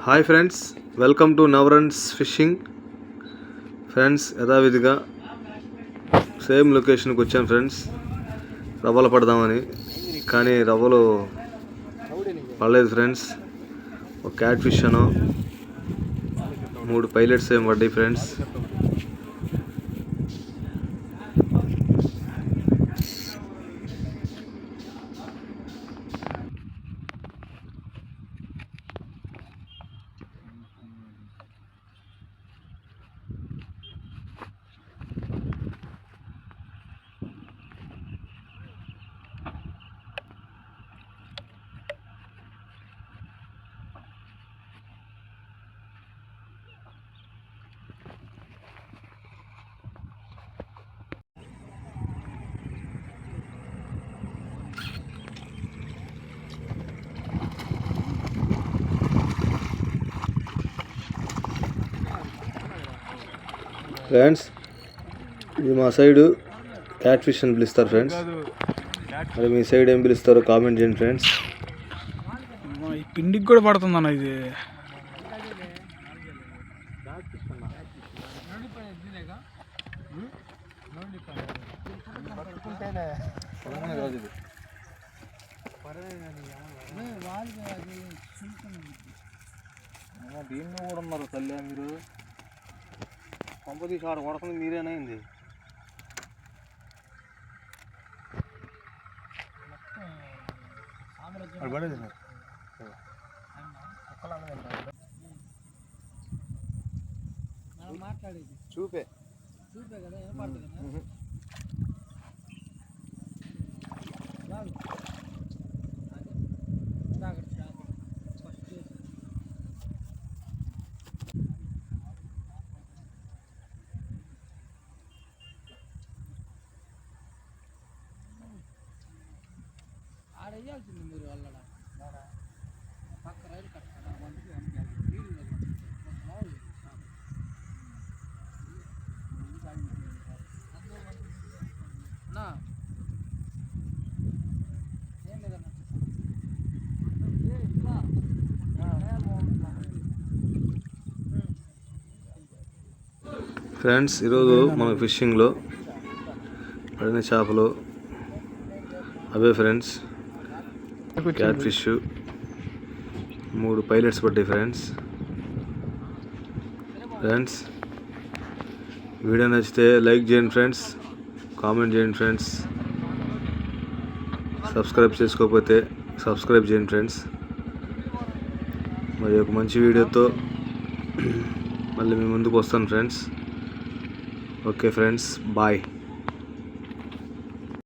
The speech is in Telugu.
హాయ్ ఫ్రెండ్స్, వెల్కమ్ టు నవరన్స్ ఫిషింగ్. ఫ్రెండ్స్, యథావిధిగా సేమ్ లొకేషన్కి వచ్చాను ఫ్రెండ్స్, రవ్వలు పడదామని. కానీ రవ్వలు పడలేదు ఫ్రెండ్స్. ఒక క్యాట్ ఫిష్ అను 3 పైలట్స్ ఏం పడ్డాయి ఫ్రెండ్స్. ఫ్రెండ్స్, ఇది మా సైడు క్యాట్ ఫిష్ అని పిలుస్తారు ఫ్రెండ్స్. మరి మీ సైడ్ ఏం పిలుస్తారో కామెంట్ చేయండి ఫ్రెండ్స్. ఈ పిండికి కూడా పడుతుందన్న ఇది. దీన్ని కూడా ఉన్నారు తల్లి. మీరు పంపదీసి ఆడ కొడుతుంది మీరేనైంది. చూపే చూపే కదా ఆడేయాల్సింది మీరు వాళ్ళ పక్క రైలు కట్టాలి. ఫ్రెండ్స్, ఈరోజు మన ఫిషింగ్లో పడిన చేపలు అవే ఫ్రెండ్స్. క్యాట్ ఫిష్ 3 పైలట్స్ పడ్డాయి ఫ్రెండ్స్. వీడియో నచ్చితే లైక్ చేయండి ఫ్రెండ్స్, కామెంట్ చేయండి ఫ్రెండ్స్. సబ్స్క్రైబ్ చేసుకోకపోతే సబ్స్క్రైబ్ చేయండి ఫ్రెండ్స్. మరి ఒక మంచి వీడియోతో మళ్ళీ మీ ముందుకు వస్తాను ఫ్రెండ్స్. Okay friends, bye.